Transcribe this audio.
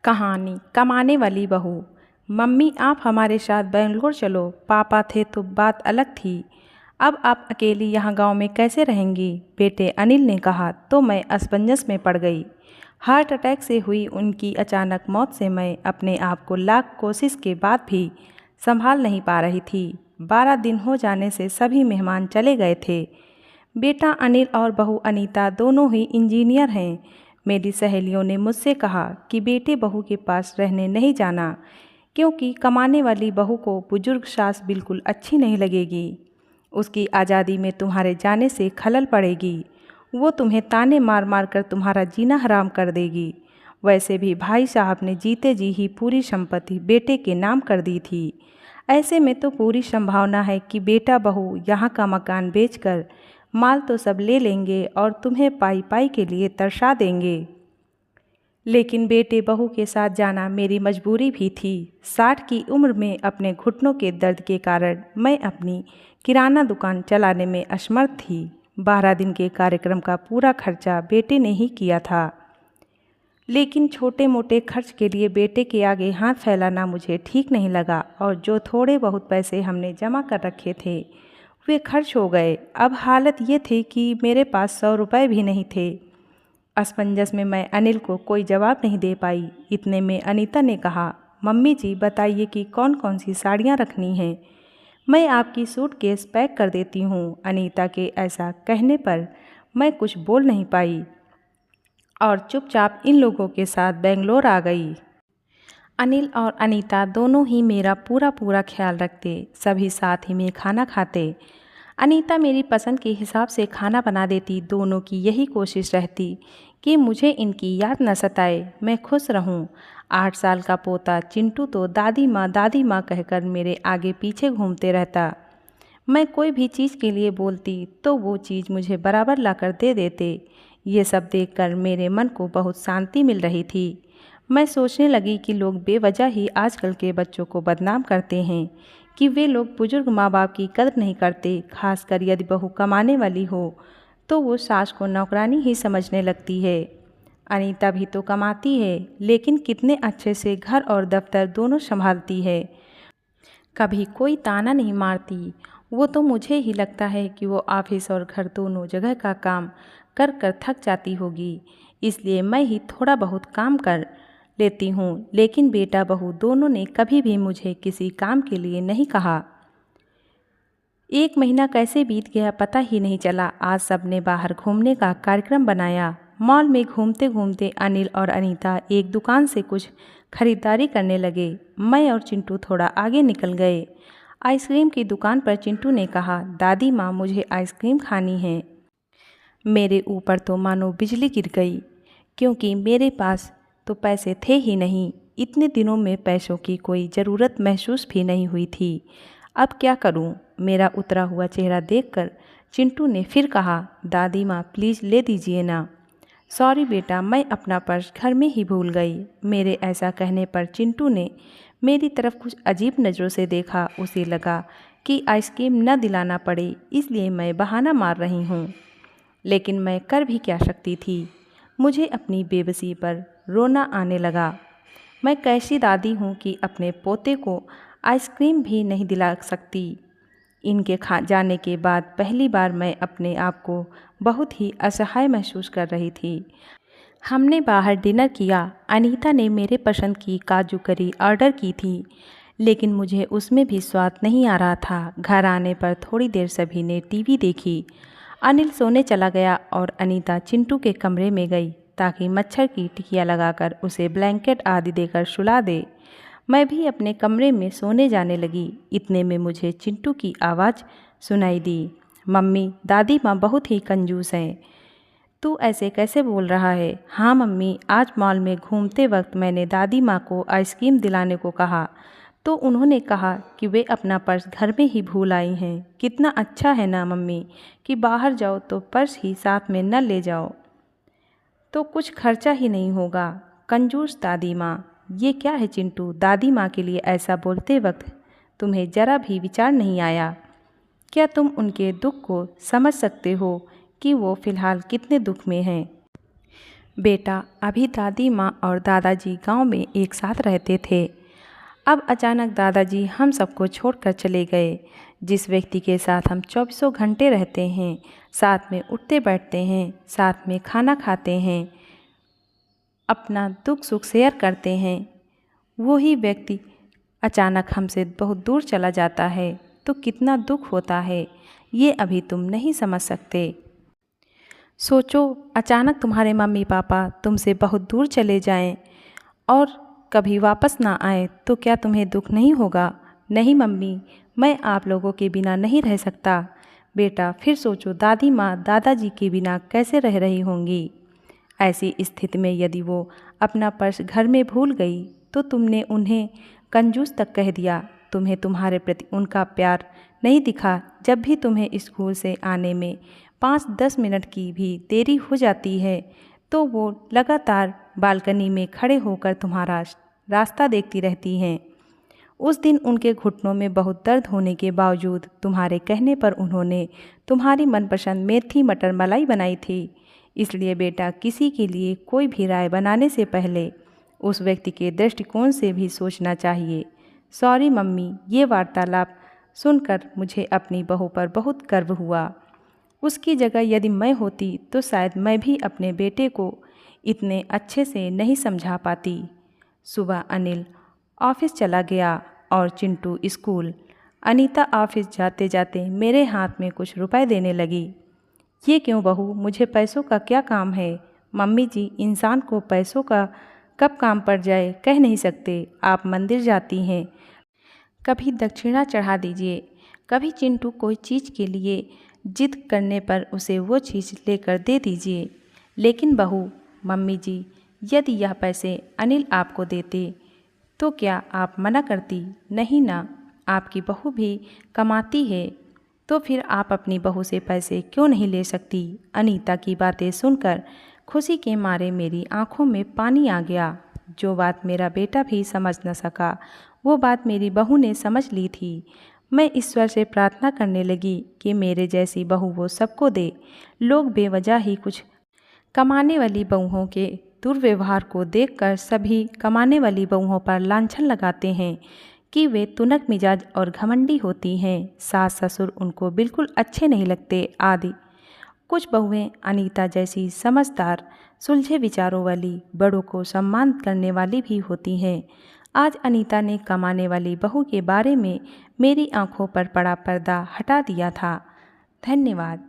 कहानी कमाने वाली बहू। मम्मी आप हमारे साथ बेंगलोर चलो, पापा थे तो बात अलग थी। अब आप अकेली यहाँ गांव में कैसे रहेंगी? बेटे अनिल ने कहा तो मैं असमंजस में पड़ गई। हार्ट अटैक से हुई उनकी अचानक मौत से मैं अपने आप को लाख कोशिश के बाद भी संभाल नहीं पा रही थी। 12 दिन हो जाने से सभी मेहमान चले गए थे। बेटा अनिल और बहू अनीता दोनों ही इंजीनियर हैं। मेरी सहेलियों ने मुझसे कहा कि बेटे बहू के पास रहने नहीं जाना, क्योंकि कमाने वाली बहू को बुजुर्ग सास बिल्कुल अच्छी नहीं लगेगी। उसकी आज़ादी में तुम्हारे जाने से खलल पड़ेगी। वो तुम्हें ताने मार मार कर तुम्हारा जीना हराम कर देगी। वैसे भी भाई साहब ने जीते जी ही पूरी संपत्ति बेटे के नाम कर दी थी। ऐसे में तो पूरी संभावना है कि बेटा बहू यहाँ का मकान बेचकर माल तो सब ले लेंगे और तुम्हें पाई पाई के लिए तरसा देंगे। लेकिन बेटे बहू के साथ जाना मेरी मजबूरी भी थी। 60 की उम्र में अपने घुटनों के दर्द के कारण मैं अपनी किराना दुकान चलाने में असमर्थ थी। 12 दिन के कार्यक्रम का पूरा खर्चा बेटे ने ही किया था। लेकिन छोटे मोटे खर्च के लिए बेटे के आगे हाथ फैलाना मुझे ठीक नहीं लगा और जो थोड़े बहुत पैसे हमने जमा कर रखे थे वे खर्च हो गए। अब हालत ये थी कि मेरे पास 100 रुपये भी नहीं थे। असमंजस में मैं अनिल को कोई जवाब नहीं दे पाई। इतने में अनीता ने कहा, मम्मी जी बताइए कि कौन कौन सी साड़ियाँ रखनी हैं, मैं आपकी सूटकेस पैक कर देती हूँ। अनीता के ऐसा कहने पर मैं कुछ बोल नहीं पाई और चुपचाप इन लोगों के साथ बेंगलोर आ गई। अनिल और अनीता दोनों ही मेरा पूरा ख्याल रखते, सभी साथ ही में खाना खाते। अनीता मेरी पसंद के हिसाब से खाना बना देती। दोनों की यही कोशिश रहती कि मुझे इनकी याद न सताए, मैं खुश रहूं। 8 साल का पोता चिंटू तो दादी माँ कहकर मेरे आगे पीछे घूमते रहता। मैं कोई भी चीज़ के लिए बोलती तो वो चीज़ मुझे बराबर लाकर दे देते। ये सब देखकर मेरे मन को बहुत शांति मिल रही थी। मैं सोचने लगी कि लोग बेवजह ही आजकल के बच्चों को बदनाम करते हैं कि वे लोग बुजुर्ग माँ बाप की कदर नहीं करते। खासकर यदि बहू कमाने वाली हो तो वो सास को नौकरानी ही समझने लगती है। अनीता भी तो कमाती है, लेकिन कितने अच्छे से घर और दफ्तर दोनों संभालती है। कभी कोई ताना नहीं मारती। वो तो मुझे ही लगता है कि वो ऑफिस और घर दोनों जगह का काम कर कर थक जाती होगी, इसलिए मैं ही थोड़ा बहुत काम कर लेती हूँ। लेकिन बेटा बहू दोनों ने कभी भी मुझे किसी काम के लिए नहीं कहा। 1 महीना कैसे बीत गया पता ही नहीं चला। आज सबने बाहर घूमने का कार्यक्रम बनाया। मॉल में घूमते घूमते अनिल और अनीता एक दुकान से कुछ खरीदारी करने लगे। मैं और चिंटू थोड़ा आगे निकल गए। आइसक्रीम की दुकान पर चिंटू ने कहा, दादी माँ मुझे आइसक्रीम खानी है। मेरे ऊपर तो मानो बिजली गिर गई, क्योंकि मेरे पास तो पैसे थे ही नहीं। इतने दिनों में पैसों की कोई ज़रूरत महसूस भी नहीं हुई थी। अब क्या करूं? मेरा उतरा हुआ चेहरा देखकर चिंटू ने फिर कहा, दादी माँ प्लीज़ ले दीजिए ना। सॉरी बेटा, मैं अपना पर्स घर में ही भूल गई। मेरे ऐसा कहने पर चिंटू ने मेरी तरफ कुछ अजीब नज़रों से देखा। उसे लगा कि आइसक्रीम न दिलाना पड़े, इसलिए मैं बहाना मार रही हूँ। लेकिन मैं कर भी क्या सकती थी? मुझे अपनी बेबसी पर रोना आने लगा। मैं कैसी दादी हूँ कि अपने पोते को आइसक्रीम भी नहीं दिला सकती। इनके जाने के बाद पहली बार मैं अपने आप को बहुत ही असहाय महसूस कर रही थी। हमने बाहर डिनर किया। अनीता ने मेरे पसंद की काजू करी ऑर्डर की थी, लेकिन मुझे उसमें भी स्वाद नहीं आ रहा था। घर आने पर थोड़ी देर सभी ने टीवी देखी। अनिल सोने चला गया और अनीता चिंटू के कमरे में गई ताकि मच्छर की टिकिया लगाकर उसे ब्लैंकेट आदि देकर सुला दे। मैं भी अपने कमरे में सोने जाने लगी। इतने में मुझे चिंटू की आवाज़ सुनाई दी, मम्मी दादी माँ बहुत ही कंजूस हैं। तू ऐसे कैसे बोल रहा है? हाँ मम्मी, आज मॉल में घूमते वक्त मैंने दादी माँ को आइसक्रीम दिलाने को कहा तो उन्होंने कहा कि वे अपना पर्स घर में ही भूल आई हैं। कितना अच्छा है ना मम्मी कि बाहर जाओ तो पर्स ही साथ में न ले जाओ, तो कुछ खर्चा ही नहीं होगा। कंजूस दादी माँ। ये क्या है चिंटू? दादी माँ के लिए ऐसा बोलते वक्त तुम्हें ज़रा भी विचार नहीं आया? क्या तुम उनके दुख को समझ सकते हो कि वो फ़िलहाल कितने दुख में हैं? बेटा, अभी दादी माँ और दादाजी गांव में एक साथ रहते थे। अब अचानक दादाजी हम सबको छोड़कर चले गए। जिस व्यक्ति के साथ हम चौबीसों घंटे रहते हैं, साथ में उठते बैठते हैं, साथ में खाना खाते हैं, अपना दुख सुख शेयर करते हैं, वही व्यक्ति अचानक हमसे बहुत दूर चला जाता है तो कितना दुख होता है, ये अभी तुम नहीं समझ सकते। सोचो, अचानक तुम्हारे मम्मी पापा तुमसे बहुत दूर चले जाएं और कभी वापस ना आए तो क्या तुम्हें दुख नहीं होगा? नहीं मम्मी, मैं आप लोगों के बिना नहीं रह सकता। बेटा, फिर सोचो दादी माँ दादाजी के बिना कैसे रह रही होंगी। ऐसी स्थिति में यदि वो अपना पर्स घर में भूल गई तो तुमने उन्हें कंजूस तक कह दिया। तुम्हें तुम्हारे प्रति उनका प्यार नहीं दिखा। जब भी तुम्हें स्कूल से आने में 5-10 मिनट की भी देरी हो जाती है तो वो लगातार बालकनी में खड़े होकर तुम्हारा रास्ता देखती रहती हैं। उस दिन उनके घुटनों में बहुत दर्द होने के बावजूद तुम्हारे कहने पर उन्होंने तुम्हारी मनपसंद मेथी मटर मलाई बनाई थी। इसलिए बेटा, किसी के लिए कोई भी राय बनाने से पहले उस व्यक्ति के दृष्टिकोण से भी सोचना चाहिए। सॉरी मम्मी, ये वार्तालाप सुनकर मुझे अपनी बहू पर बहुत गर्व हुआ। उसकी जगह यदि मैं होती तो शायद मैं भी अपने बेटे को इतने अच्छे से नहीं समझा पाती। सुबह अनिल ऑफिस चला गया और चिंटू स्कूल। अनीता ऑफिस जाते जाते मेरे हाथ में कुछ रुपए देने लगी। ये क्यों बहू, मुझे पैसों का क्या काम है? मम्मी जी, इंसान को पैसों का कब काम पड़ जाए कह नहीं सकते। आप मंदिर जाती हैं, कभी दक्षिणा चढ़ा दीजिए। कभी चिंटू कोई चीज़ के लिए जिद करने पर उसे वो चीज़ लेकर दे दीजिए। लेकिन बहू, मम्मी जी, यदि यह पैसे अनिल आपको देते तो क्या आप मना करती? नहीं ना, आपकी बहू भी कमाती है तो फिर आप अपनी बहू से पैसे क्यों नहीं ले सकती? अनीता की बातें सुनकर खुशी के मारे मेरी आंखों में पानी आ गया। जो बात मेरा बेटा भी समझ न सका, वो बात मेरी बहू ने समझ ली थी। मैं ईश्वर से प्रार्थना करने लगी कि मेरे जैसी बहू वो सबको दे। लोग बेवजह ही कुछ कमाने वाली बहुओं के दुर्व्यवहार को देखकर सभी कमाने वाली बहुओं पर लांछन लगाते हैं कि वे तुनक मिजाज और घमंडी होती हैं, सास ससुर उनको बिल्कुल अच्छे नहीं लगते आदि। कुछ बहुएं अनीता जैसी समझदार, सुलझे विचारों वाली, बड़ों को सम्मान करने वाली भी होती हैं। आज अनीता ने कमाने वाली बहू के बारे में मेरी आंखों पर पड़ा पर्दा हटा दिया था। धन्यवाद।